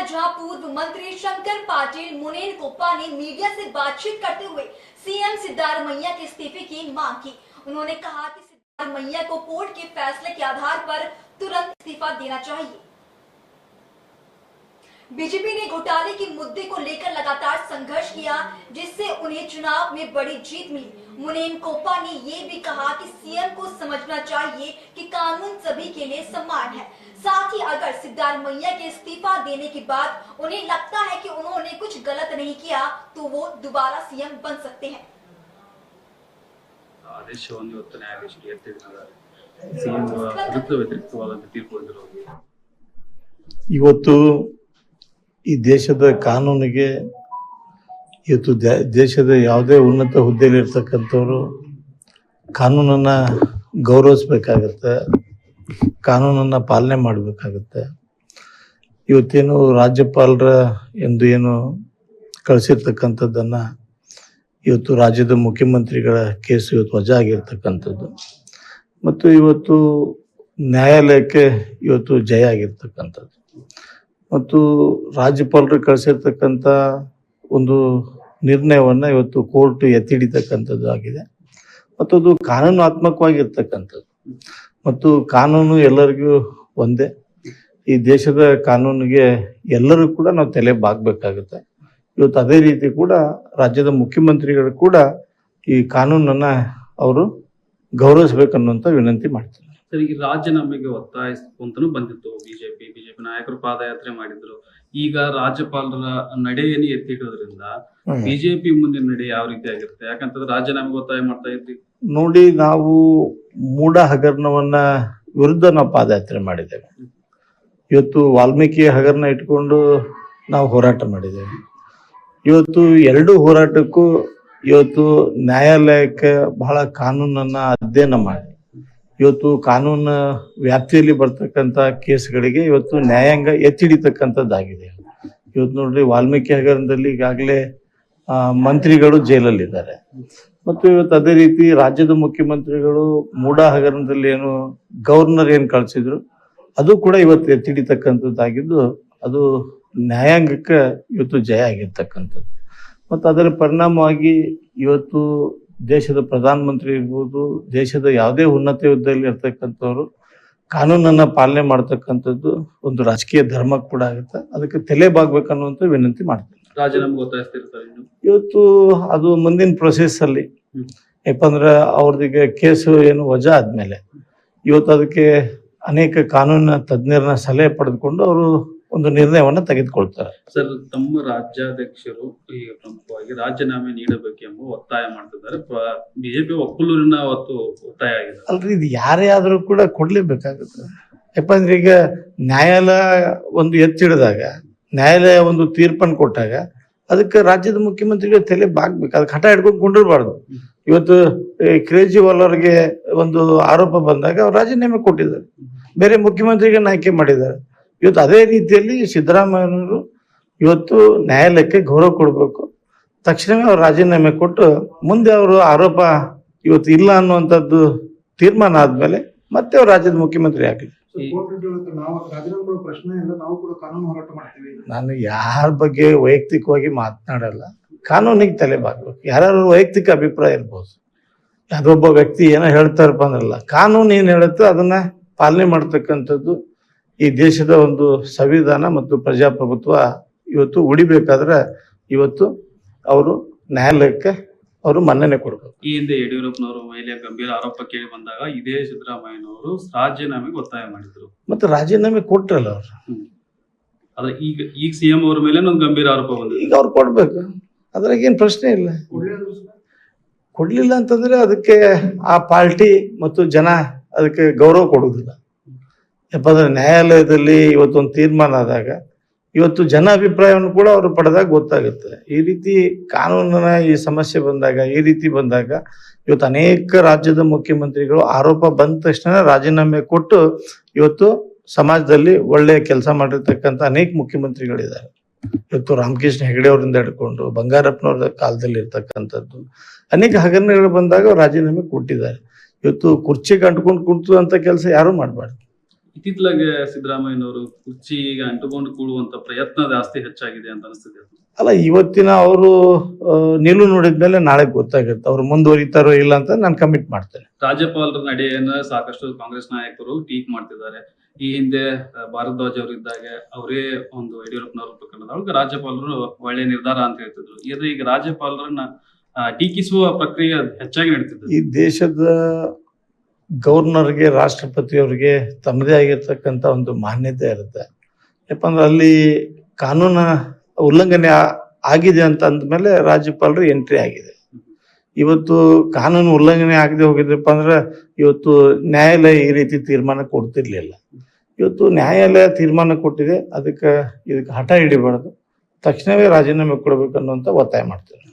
जहां पूर्व मंत्री शंकर पाटिल मुनेनकोप्पा ने मीडिया से बातचीत करते हुए सीएम सिद्धारमैया के इस्तीफे की मांग की। उन्होंने कहा कि सिद्धारमैया को कोर्ट के फैसले के आधार पर तुरंत इस्तीफा देना चाहिए। बीजेपी ने घोटाले के मुद्दे को लेकर लगातार संघर्ष किया, जिससे उन्हें चुनाव में बड़ी जीत मिली। मुनेनकोप्पा ने ये भी कहा कि सीएम को समझना चाहिए कि कानून सभी के लिए समान है। साथ ही अगर सिद्धारमैया के इस्तीफा देने के बाद उन्हें लगता है कि उन्होंने कुछ गलत नहीं किया तो वो दोबारा सीएम बन सकते हैं। ಆದೇಶವನ್ನು ಇವತ್ತು ನ್ಯಾಯಾಧೀಶರು ಎತ್ತಿದ್ದಾರೆ. ಸಿಎಂ ವಿರುದ್ಧ ವ್ಯತಿರಿಕ್ತವಾದ ತೀರ್ಪು ಹೊಂದಿರೋದು ಇವತ್ತು ಈ ದೇಶದ ಕಾನೂನಿಗೆ ಇವತ್ತು ದೇಶದ ಯಾವುದೇ ಉನ್ನತ ಹುದ್ದೆಯಲ್ಲಿ ಇರ್ತಕ್ಕಂಥವ್ರು ಕಾನೂನನ್ನು ಗೌರವಿಸ್ಬೇಕಾಗತ್ತೆ, ಕಾನೂನನ್ನು ಪಾಲನೆ ಮಾಡಬೇಕಾಗತ್ತೆ. ಇವತ್ತೇನು ರಾಜ್ಯಪಾಲರ ಎಂದು ಏನು ಕಳಿಸಿರ್ತಕ್ಕಂಥದ್ದನ್ನು ಇವತ್ತು ರಾಜ್ಯದ ಮುಖ್ಯಮಂತ್ರಿಗಳ ಕೇಸು ಇವತ್ತು ವಜಾ ಆಗಿರ್ತಕ್ಕಂಥದ್ದು ಮತ್ತು ಇವತ್ತು ನ್ಯಾಯಾಲಯಕ್ಕೆ ಇವತ್ತು ಜಯ ಆಗಿರ್ತಕ್ಕಂಥದ್ದು ಮತ್ತು ರಾಜ್ಯಪಾಲರು ಕಳಿಸಿರ್ತಕ್ಕಂಥ ಒಂದು ನಿರ್ಣಯವನ್ನು ಇವತ್ತು ಕೋರ್ಟ್ ಎತ್ತಿ ಹಿಡಿತಕ್ಕಂಥದ್ದು ಆಗಿದೆ ಮತ್ತು ಅದು ಕಾನೂನಾತ್ಮಕವಾಗಿರ್ತಕ್ಕಂಥದ್ದು ಮತ್ತು ಕಾನೂನು ಎಲ್ಲರಿಗೂ ಒಂದೇ. ಈ ದೇಶದ ಕಾನೂನಿಗೆ ಎಲ್ಲರೂ ಕೂಡ ನಾವು ತಲೆ ಬಾಗಬೇಕಾಗುತ್ತೆ. ಇವತ್ತು ಅದೇ ರೀತಿ ಕೂಡ ರಾಜ್ಯದ ಮುಖ್ಯಮಂತ್ರಿಗಳು ಕೂಡ ಈ ಕಾನೂನನ್ನು ಅವರು ಗೌರವಿಸಬೇಕನ್ನುವಂಥ ವಿನಂತಿ ಮಾಡ್ತಾರೆ. ಸರ್, ಈ ರಾಜೀನಾಮೆಗೆ ಒತ್ತಾಯಿಸ್ಕೊಂತನೂ ಬಂದಿತ್ತು ಬಿಜೆಪಿ ನಾಯಕರು ಪಾದಯಾತ್ರೆ ಮಾಡಿದ್ರು. ಈಗ ರಾಜ್ಯಪಾಲರ ನಡೆಯನ್ನು ಎತ್ತಿಡೋದ್ರಿಂದ ಬಿಜೆಪಿ ಮುಂದಿನ ನಡೆ ಯಾವ ರೀತಿ ಆಗಿರುತ್ತೆ? ಯಾಕಂತಂದ್ರೆ ರಾಜೀನಾಮೆಗೆ ಒತ್ತಾಯ ಮಾಡ್ತಾ ಇದ್ರಿ. ನೋಡಿ, ನಾವು ಮೂಢ ಹಗರಣವನ್ನ ವಿರುದ್ಧ ನಾವು ಪಾದಯಾತ್ರೆ ಮಾಡಿದ್ದೇವೆ. ಇವತ್ತು ವಾಲ್ಮೀಕಿ ಹಗರಣ ಇಟ್ಕೊಂಡು ನಾವು ಹೋರಾಟ ಮಾಡಿದ್ದೇವೆ. ಇವತ್ತು ಎರಡು ಹೋರಾಟಕ್ಕೂ ಇವತ್ತು ನ್ಯಾಯಾಲಯಕ್ಕೆ ಬಹಳ ಕಾನೂನನ್ನ ಅಧ್ಯಯನ ಮಾಡಿ ಇವತ್ತು ಕಾನೂನು ವ್ಯಾಪ್ತಿಯಲ್ಲಿ ಬರ್ತಕ್ಕಂಥ ಕೇಸ್ಗಳಿಗೆ ಇವತ್ತು ನ್ಯಾಯಾಂಗ ಎತ್ತಿಡಿತಕ್ಕಂಥದ್ದಾಗಿದೆ. ಇವತ್ತು ನೋಡ್ರಿ, ವಾಲ್ಮೀಕಿ ಹಗರಣದಲ್ಲಿ ಈಗಾಗಲೇ ಮಂತ್ರಿಗಳು ಜೈಲಲ್ಲಿದ್ದಾರೆ ಮತ್ತು ಇವತ್ತು ಅದೇ ರೀತಿ ರಾಜ್ಯದ ಮುಖ್ಯಮಂತ್ರಿಗಳು ಮೂಢ ಹಗರಣದಲ್ಲಿ ಏನು ಗವರ್ನರ್ ಏನು ಕಳಿಸಿದ್ರು ಅದು ಕೂಡ ಇವತ್ತು ಎತ್ತಿಡಿತಕ್ಕಂಥದ್ದಾಗಿದ್ದು ಅದು ನ್ಯಾಯಾಂಗಕ್ಕೆ ಇವತ್ತು ಜಯ ಆಗಿರ್ತಕ್ಕಂಥದ್ದು ಮತ್ತು ಅದರ ಪರಿಣಾಮವಾಗಿ ಇವತ್ತು ದೇಶದ ಪ್ರಧಾನಮಂತ್ರಿ ಇರ್ಬೋದು, ದೇಶದ ಯಾವುದೇ ಉನ್ನತ ಹುದ್ದೆಯಲ್ಲಿ ಇರ್ತಕ್ಕಂಥವ್ರು ಕಾನೂನನ್ನ ಪಾಲನೆ ಮಾಡ್ತಕ್ಕಂಥದ್ದು ಒಂದು ರಾಜಕೀಯ ಧರ್ಮ ಕೂಡ ಆಗುತ್ತೆ. ಅದಕ್ಕೆ ತಲೆ ಬಾಗ್ಬೇಕನ್ನುವಂತ ವಿನಂತಿ ಮಾಡ್ತೀನಿ. ರಾಜೀನಾಮೆಗೆ ಒತ್ತಾಯಿಸ್ತಿರ್ತಾರೆ ಇವತ್ತು ಅದು ಮುಂದಿನ ಪ್ರೊಸೆಸ್ ಅಲ್ಲಿ, ಯಾಕಂದ್ರೆ ಅವ್ರದಿಗೆ ಕೇಸು ಏನು ವಜಾ ಆದ್ಮೇಲೆ ಇವತ್ತು ಅದಕ್ಕೆ ಅನೇಕ ಕಾನೂನಿನ ತಜ್ಞರನ್ನ ಸಲಹೆ ಪಡೆದುಕೊಂಡು ಅವರು ಒಂದು ನಿರ್ಣಯವನ್ನ ತೆಗೆದುಕೊಳ್ತಾರೆ. ಸರ್, ತಮ್ಮ ರಾಜ್ಯಾಧ್ಯಕ್ಷರು ಈಗ ಪ್ರಮುಖವಾಗಿ ರಾಜೀನಾಮೆ ನೀಡಬೇಕೆಂಬ ಒತ್ತಾಯ ಮಾಡ್ತಿದ್ದಾರೆ. ಬಿಜೆಪಿ ಒಕ್ಕಲೂರಿನ ಅವತ್ತು ಒತ್ತಾಯ ಆಗಿದೆ. ಅಲ್ರಿ, ಇದು ಯಾರೇ ಆದ್ರೂ ಕೂಡ ಕೊಡ್ಲೇಬೇಕಾಗುತ್ತೆ. ಯಾಕಂದ್ರೆ ಈಗ ನ್ಯಾಯಾಲಯ ಒಂದು ಎತ್ತಿಡಿದಾಗ, ನ್ಯಾಯಾಲಯ ಒಂದು ತೀರ್ಪನ್ನು ಕೊಟ್ಟಾಗ ಅದಕ್ಕೆ ರಾಜ್ಯದ ಮುಖ್ಯಮಂತ್ರಿಗಳು ತಲೆ ಬಾಗ್ಬೇಕು. ಅದಕ್ಕೆ ಹಠ ಹಿಡ್ಕೊಂಡು ಕೊಂಡಿರ್ಬಾರ್ದು. ಇವತ್ತು ಕೇಜ್ರಿವಾಲ್ ಅವ್ರಿಗೆ ಒಂದು ಆರೋಪ ಬಂದಾಗ ಅವ್ರು ರಾಜೀನಾಮೆ ಕೊಟ್ಟಿದ್ದಾರೆ, ಬೇರೆ ಮುಖ್ಯಮಂತ್ರಿಗಳನ್ನ ಆಯ್ಕೆ ಮಾಡಿದ್ದಾರೆ. ಇವತ್ತು ಅದೇ ರೀತಿಯಲ್ಲಿ ಸಿದ್ದರಾಮಯ್ಯನವರು ಇವತ್ತು ನ್ಯಾಯಾಲಯಕ್ಕೆ ಗೌರವ ಕೊಡಬೇಕು. ತಕ್ಷಣವೇ ಅವ್ರು ರಾಜೀನಾಮೆ ಕೊಟ್ಟು ಮುಂದೆ ಅವರು ಆರೋಪ ಇವತ್ತು ಇಲ್ಲ ಅನ್ನುವಂಥದ್ದು ತೀರ್ಮಾನ ಆದ್ಮೇಲೆ ಮತ್ತೆ ಅವ್ರು ರಾಜ್ಯದ ಮುಖ್ಯಮಂತ್ರಿ ಆಗಲಿ. ನಾನು ಯಾರ ಬಗ್ಗೆ ವೈಯಕ್ತಿಕವಾಗಿ ಮಾತನಾಡಲ್ಲ. ಕಾನೂನಿಗೆ ತಲೆ ಬಾಗ್ಬೇಕು. ಯಾರು ವೈಯಕ್ತಿಕ ಅಭಿಪ್ರಾಯ ಇರ್ಬೋದು, ಯಾರೊಬ್ಬ ವ್ಯಕ್ತಿ ಏನೋ ಹೇಳ್ತಾರಪ್ಪ ಅಂದ್ರಲ್ಲ, ಕಾನೂನು ಏನ್ ಹೇಳುತ್ತೋ ಅದನ್ನ ಪಾಲನೆ ಮಾಡ್ತಕ್ಕಂಥದ್ದು ಈ ದೇಶದ ಒಂದು ಸಂವಿಧಾನ ಮತ್ತು ಪ್ರಜಾಪ್ರಭುತ್ವ ಇವತ್ತು ಉಳಿಬೇಕಾದ್ರೆ ಇವತ್ತು ಅವರು ನ್ಯಾಯಾಲಯಕ್ಕೆ ಅವರು ಮನ್ನಣೆ ಕೊಡಬೇಕು. ಈ ಹಿಂದೆ ಯಡಿಯೂರಪ್ಪನವರು ಮೇಲೆ ಗಂಭೀರ ಆರೋಪ ಕೇಳಿ ಬಂದಾಗ ಇದೇ ಸಿದ್ದರಾಮಯ್ಯನವರು ರಾಜೀನಾಮೆಗೆ ಒತ್ತಾಯ ಮಾಡಿದ್ರು. ಮತ್ತೆ ರಾಜೀನಾಮೆ ಕೊಟ್ರಲ್ಲ ಅವ್ರು. ಆದ್ರೆ ಈಗ ಸಿಎಂ ಅವರ ಮೇಲೆ ಒಂದು ಗಂಭೀರ ಆರೋಪ ಬಂದಿದೆ. ಈಗ ಅವ್ರು ಕೊಡ್ಬೇಕು, ಅದ್ರಾಗ ಏನ್ ಪ್ರಶ್ನೆ ಇಲ್ಲ. ಕೊಡ್ಲಿಲ್ಲ ಅಂತಂದ್ರೆ ಅದಕ್ಕೆ ಆ ಪಾರ್ಟಿ ಮತ್ತು ಜನ ಅದಕ್ಕೆ ಗೌರವ ಕೊಡುವುದಿಲ್ಲ. ಯಾಕಂದ್ರೆ ನ್ಯಾಯಾಲಯದಲ್ಲಿ ಇವತ್ತೊಂದು ತೀರ್ಮಾನ ಆದಾಗ ಇವತ್ತು ಜನ ಅಭಿಪ್ರಾಯವನ್ನು ಕೂಡ ಅವರು ಪಡೆದಾಗ ಗೊತ್ತಾಗುತ್ತೆ. ಈ ರೀತಿ ಕಾನೂನಿನ ಈ ಸಮಸ್ಯೆ ಬಂದಾಗ, ಈ ರೀತಿ ಬಂದಾಗ ಇವತ್ತು ಅನೇಕ ರಾಜ್ಯದ ಮುಖ್ಯಮಂತ್ರಿಗಳು ಆರೋಪ ಬಂದ ತಕ್ಷಣ ರಾಜೀನಾಮೆ ಕೊಟ್ಟು ಇವತ್ತು ಸಮಾಜದಲ್ಲಿ ಒಳ್ಳೆ ಕೆಲಸ ಮಾಡಿರ್ತಕ್ಕಂಥ ಅನೇಕ ಮುಖ್ಯಮಂತ್ರಿಗಳಿದ್ದಾರೆ. ಇವತ್ತು ರಾಮಕೃಷ್ಣ ಹೆಗಡೆ ಅವರಿಂದ ಹಿಡ್ಕೊಂಡು ಬಂಗಾರಪ್ಪನವ್ರ ಕಾಲದಲ್ಲಿ ಇರ್ತಕ್ಕಂಥದ್ದು ಅನೇಕ ಹಗರಣಗಳು ಬಂದಾಗ ರಾಜೀನಾಮೆ ಕೊಟ್ಟಿದ್ದಾರೆ. ಇವತ್ತು ಕುರ್ಚಿ ಕಂಡ್ಕೊಂಡು ಕುಂತು ಅಂತ ಕೆಲಸ ಯಾರು ಮಾಡಬಾರ್ದು. ಇತ್ತಿತ್ತಲಾಗೆ ಸಿದ್ದರಾಮಯ್ಯನವರು ಕುರ್ಚಿಗೆ ಅಂಟುಕೊಂಡು ಕೂಡುವಂತ ಪ್ರಯತ್ನ ಜಾಸ್ತಿ ಹೆಚ್ಚಾಗಿದೆ ಅಂತ ಅನಿಸ್ತಿದೆ. ಅಲ್ಲ, ಇವತ್ತಿನ ಅವರು ನಿಲುವು ನೋಡಿದ್ಮೇಲೆ ನಾಳೆ ಗೊತ್ತಾಗುತ್ತೆ ಅವ್ರು ಮುಂದುವರಿತಾರೋ ಇಲ್ಲ ಅಂತ ನಾನು ಕಮಿಟ್ ಮಾಡ್ತೇನೆ. ರಾಜ್ಯಪಾಲರ ನಡೆಯನ್ನ ಸಾಕಷ್ಟು ಕಾಂಗ್ರೆಸ್ ನಾಯಕರು ಟೀಕ್ ಮಾಡ್ತಿದ್ದಾರೆ. ಈ ಹಿಂದೆ ಭಾರದ್ವಾಜ್ ಅವರಿದ್ದಾಗ ಅವರೇ ಒಂದು ಯಡಿಯೂರಪ್ಪನವ್ರ ಪ್ರಕರಣದೊಳಗೆ ರಾಜ್ಯಪಾಲರು ಒಳ್ಳೆ ನಿರ್ಧಾರ ಅಂತ ಹೇಳ್ತಿದ್ರು. ಈಗ ರಾಜ್ಯಪಾಲರನ್ನ ಟೀಕಿಸುವ ಪ್ರಕ್ರಿಯೆ ಹೆಚ್ಚಾಗಿ ನಡೀತಿದೆ. ಈ ದೇಶದ ಗವರ್ನರ್ಗೆ, ರಾಷ್ಟ್ರಪತಿಯವ್ರಿಗೆ ತಮ್ಮದೇ ಆಗಿರ್ತಕ್ಕಂಥ ಒಂದು ಮಾನ್ಯತೆ ಇರುತ್ತೆ. ಯಾಕಂದ್ರೆ ಅಲ್ಲಿ ಕಾನೂನ ಉಲ್ಲಂಘನೆ ಆಗಿದೆ ಅಂತ ಅಂದ್ಮೇಲೆ ರಾಜ್ಯಪಾಲರು ಎಂಟ್ರಿ ಆಗಿದೆ. ಇವತ್ತು ಕಾನೂನು ಉಲ್ಲಂಘನೆ ಆಗದೆ ಹೋಗಿದ್ರಪ್ಪ ಅಂದ್ರೆ ಇವತ್ತು ನ್ಯಾಯಾಲಯ ಈ ರೀತಿ ತೀರ್ಮಾನ ಕೊಡ್ತಿರ್ಲಿಲ್ಲ. ಇವತ್ತು ನ್ಯಾಯಾಲಯ ತೀರ್ಮಾನ ಕೊಟ್ಟಿದೆ, ಇದಕ್ಕೆ ಹಠ ಹಿಡಿಬಾರ್ದು, ತಕ್ಷಣವೇ ರಾಜೀನಾಮೆ ಕೊಡಬೇಕು ಅನ್ನುವಂತ ಒತ್ತಾಯ ಮಾಡ್ತೇವೆ.